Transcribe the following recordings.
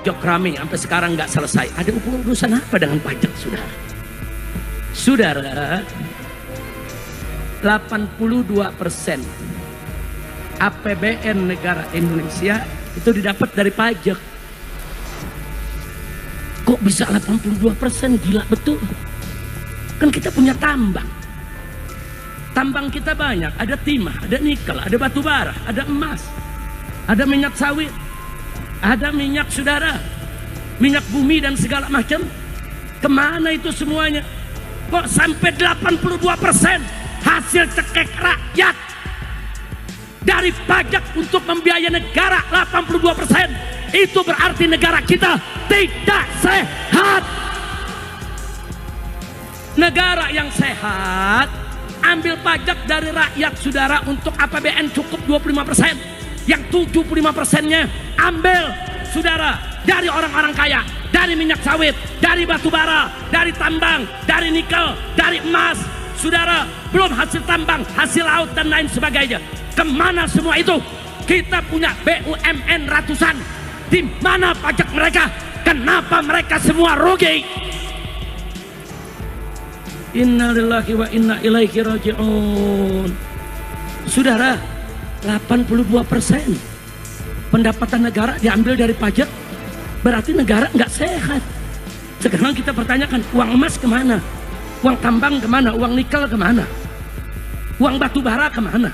pojok rame sampai sekarang nggak selesai. Ada urusan apa dengan pajak, saudara? Saudara, 82% APBN negara Indonesia itu didapat dari pajak. Kok bisa 82%? Gila betul. Kan kita punya tambang. Tambang kita banyak, ada timah, ada nikel, ada batu bara, ada emas, ada minyak sawit, ada minyak, saudara, minyak bumi dan segala macam. Kemana itu semuanya? Kok sampai 82% hasil cekek rakyat dari pajak untuk membiayai negara 82%? Itu berarti negara kita tidak sehat. Negara yang sehat ambil pajak dari rakyat, saudara, untuk APBN cukup 25%. Yang 75%-nya ambil, saudara, dari orang-orang kaya, dari minyak sawit, dari batu bara, dari tambang, dari nikel, dari emas, saudara, belum hasil tambang, hasil laut dan lain sebagainya. Kemana semua itu? Kita punya BUMN ratusan. Di mana pajak mereka? Kenapa mereka semua rugi? Innalillahi wa inna ilaihi raji'un. Saudara, 82% pendapatan negara diambil dari pajak, berarti negara nggak sehat. Sekarang kita pertanyakan, uang emas kemana? Uang tambang kemana? Uang nikel kemana? Uang batu bara kemana?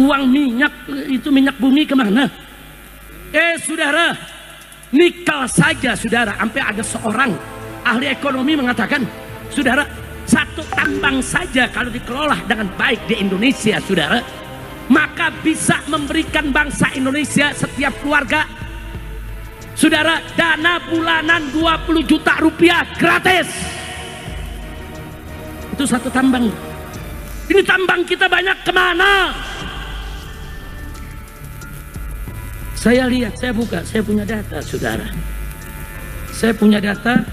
Uang minyak, itu minyak bumi kemana? Saudara, nikel saja, saudara, sampai ada seorang ahli ekonomi mengatakan, saudara, satu tambang saja kalau dikelola dengan baik di Indonesia, saudara, maka bisa memberikan bangsa Indonesia setiap keluarga, saudara, dana bulanan 20 juta rupiah gratis. Itu satu tambang. Ini tambang kita banyak kemana? Saya lihat, saya buka, saya punya data, saudara. Saya punya data,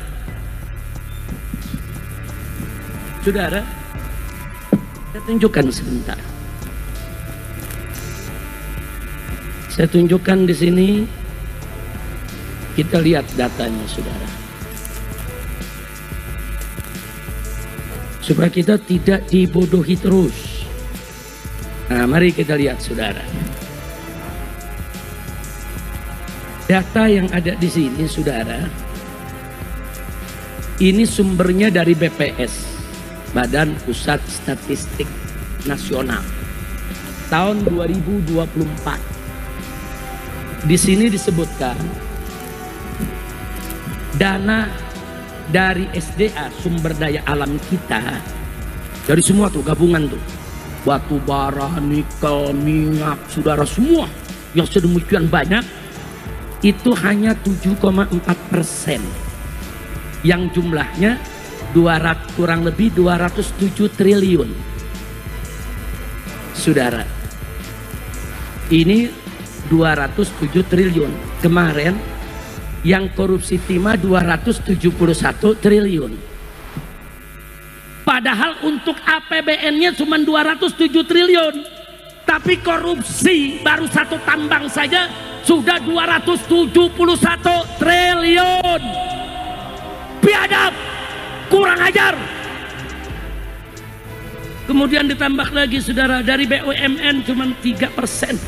saudara. Saya tunjukkan sebentar. Saya tunjukkan di sini. Kita lihat datanya, saudara, supaya kita tidak dibodohi terus. Nah, mari kita lihat, saudara. Data yang ada di sini, saudara, ini sumbernya dari BPS, Badan Pusat Statistik Nasional, tahun 2024. Di sini disebutkan dana dari SDA, sumber daya alam kita, dari semua tuh gabungan tuh, batu bara, nikel, minyak, saudara, semua yang sedemikian banyak, itu hanya 7,4%, yang jumlahnya kurang lebih 207 triliun. Saudara, ini 207 triliun. Kemarin yang korupsi timah 271 triliun. Padahal untuk APBN-nya cuma 207 triliun. Tapi korupsi baru satu tambang saja sudah 271 triliun. Biadab, kurang ajar. Kemudian ditambah lagi, saudara, dari BUMN cuma 3%,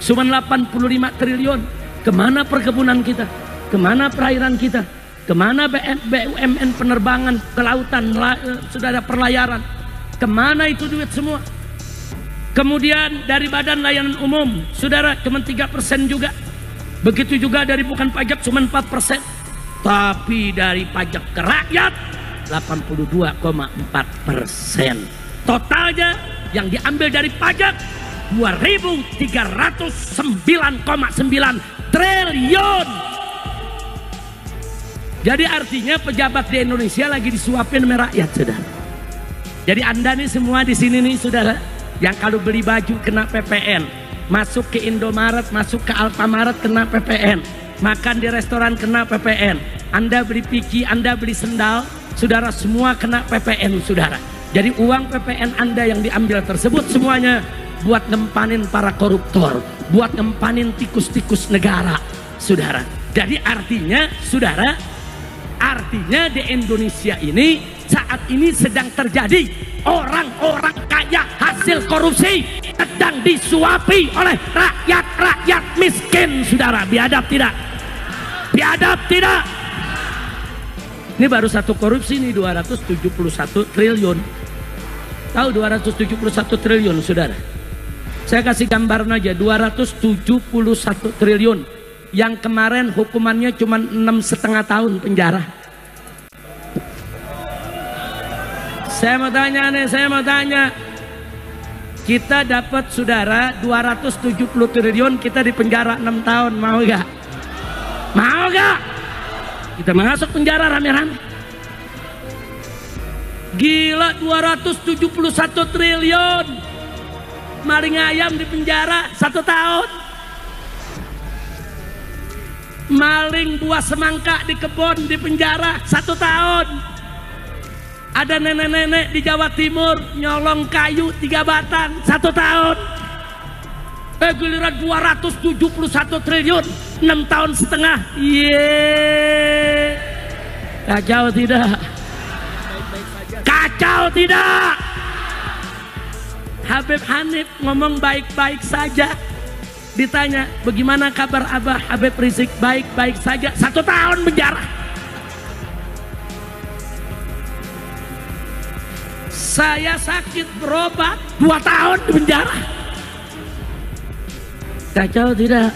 cuma 85 triliun. Kemana perkebunan kita? Kemana perairan kita? Kemana BUMN penerbangan, kelautan, saudara, perlayaran? Kemana itu duit semua? Kemudian dari Badan Layanan Umum, saudara, cuma 3% juga. Begitu juga dari bukan pajak cuma 4%. Tapi dari pajak ke rakyat 82,4%. Totalnya yang diambil dari pajak 2.309,9 triliun. Jadi artinya pejabat di Indonesia lagi disuapin sama rakyat, saudara. Jadi Anda nih semua di sini nih, saudara, yang kalau beli baju kena PPN, masuk ke Indomaret, masuk ke Alfamaret kena PPN, makan di restoran kena PPN, Anda beli piki, Anda beli sendal, saudara, semua kena PPN, saudara. Jadi uang PPN Anda yang diambil tersebut semuanya buat ngempanin para koruptor, buat ngempanin tikus-tikus negara, saudara. Jadi artinya, saudara, artinya di Indonesia ini saat ini sedang terjadi orang-orang kaya hasil korupsi sedang disuapi oleh rakyat miskin, saudara. Biadab tidak? Biadab tidak? Ini baru satu korupsi nih 271 triliun. Tahu 271 triliun, saudara? Saya kasih gambaran aja, 271 triliun. Yang kemarin hukumannya cuma 6,5 tahun penjara. Saya mau tanya nih, saya mau tanya. Kita dapat, saudara, 270 triliun, kita di penjara 6 tahun. Mau gak? Mau gak? Kita masuk penjara rame-rame. Gila, 271 triliun. Maling ayam di penjara 1 tahun. Maling buah semangka di kebun di penjara 1 tahun. Ada nenek-nenek di Jawa Timur nyolong kayu 3 batang 1 tahun. Giliran 271 triliun 6 tahun setengah. Yeay. Kacau tidak? Kacau tidak? Habib Hanif ngomong baik-baik saja. Ditanya, bagaimana kabar Abah Habib Rizik? Baik-baik saja. 1 tahun penjara. Saya sakit berobat 2 tahun di penjara. Kacau tidak?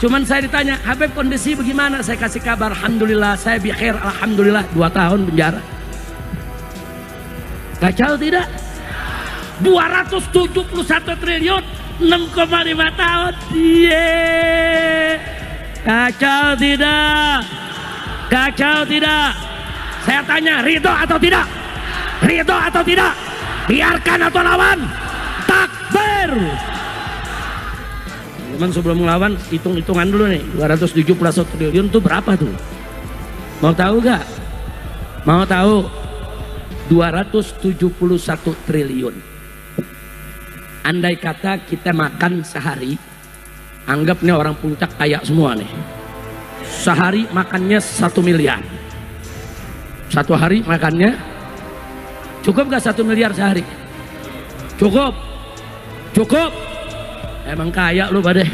Cuman saya ditanya, Habib kondisi bagaimana? Saya kasih kabar, alhamdulillah saya bikhair, alhamdulillah 2 tahun penjara. Kacau tidak? 271 triliun 6,5 tahun. Yeay. Kacau tidak? Kacau tidak? Saya tanya, ridho atau tidak? Ridho atau tidak? Biarkan atau lawan? Takbir. Teman, sebelum melawan, hitung-hitungan dulu nih. 271 triliun itu berapa tuh? Mau tahu gak? Mau tahu? 271 triliun. Andai kata kita makan sehari, anggap nih orang puncak kaya semua nih. Sehari makannya 1 miliar. 1 hari makannya cukup gak 1 miliar sehari? Cukup? Cukup? Emang kaya lu pada.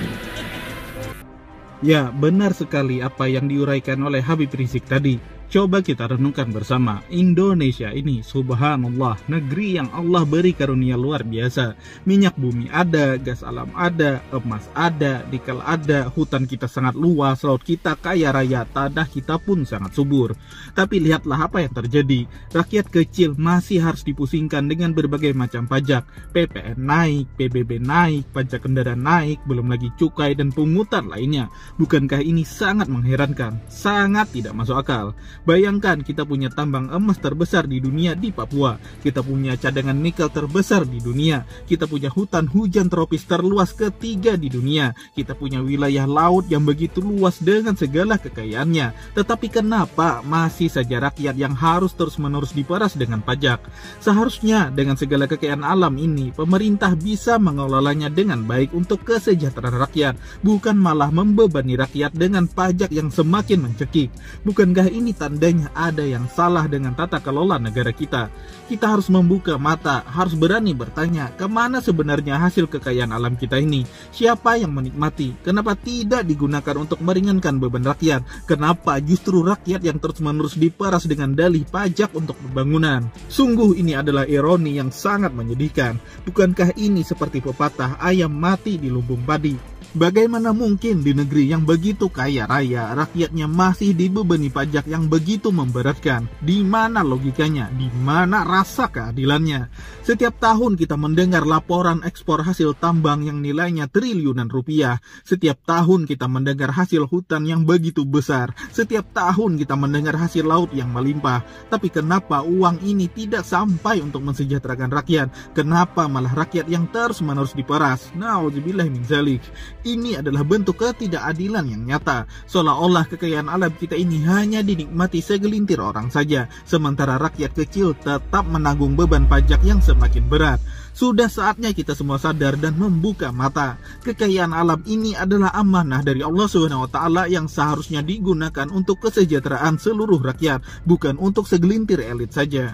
Ya, benar sekali apa yang diuraikan oleh Habib Rizik tadi. Coba kita renungkan bersama, Indonesia ini subhanallah, negeri yang Allah beri karunia luar biasa. Minyak bumi ada, gas alam ada, emas ada, nikel ada, hutan kita sangat luas, laut kita kaya raya, tanah kita pun sangat subur. Tapi lihatlah apa yang terjadi, rakyat kecil masih harus dipusingkan dengan berbagai macam pajak. PPN naik, PBB naik, pajak kendaraan naik, belum lagi cukai dan pungutan lainnya. Bukankah ini sangat mengherankan? Sangat tidak masuk akal. Bayangkan kita punya tambang emas terbesar di dunia di Papua. Kita punya cadangan nikel terbesar di dunia. Kita punya hutan hujan tropis terluas ketiga di dunia. Kita punya wilayah laut yang begitu luas dengan segala kekayaannya. Tetapi kenapa masih saja rakyat yang harus terus-menerus diperas dengan pajak? Seharusnya dengan segala kekayaan alam ini, pemerintah bisa mengelolanya dengan baik untuk kesejahteraan rakyat, bukan malah membebani rakyat dengan pajak yang semakin mencekik. Bukankah ini tandanya ada yang salah dengan tata kelola negara kita? Kita harus membuka mata, harus berani bertanya, kemana sebenarnya hasil kekayaan alam kita ini? Siapa yang menikmati? Kenapa tidak digunakan untuk meringankan beban rakyat? Kenapa justru rakyat yang terus-menerus diperas dengan dalih pajak untuk pembangunan? Sungguh ini adalah ironi yang sangat menyedihkan. Bukankah ini seperti pepatah ayam mati di lumbung padi? Bagaimana mungkin di negeri yang begitu kaya raya, rakyatnya masih dibebani pajak yang begitu memberatkan? Di mana logikanya? Di mana rasa keadilannya? Setiap tahun kita mendengar laporan ekspor hasil tambang yang nilainya triliunan rupiah. Setiap tahun kita mendengar hasil hutan yang begitu besar. Setiap tahun kita mendengar hasil laut yang melimpah. Tapi kenapa uang ini tidak sampai untuk mensejahterakan rakyat? Kenapa malah rakyat yang terus-menerus diperas? Nauzubillah min dzalik. Ini adalah bentuk ketidakadilan yang nyata, seolah-olah kekayaan alam kita ini hanya dinikmati segelintir orang saja, sementara rakyat kecil tetap menanggung beban pajak yang semakin berat. Sudah saatnya kita semua sadar dan membuka mata. Kekayaan alam ini adalah amanah dari Allah SWT yang seharusnya digunakan untuk kesejahteraan seluruh rakyat, bukan untuk segelintir elit saja.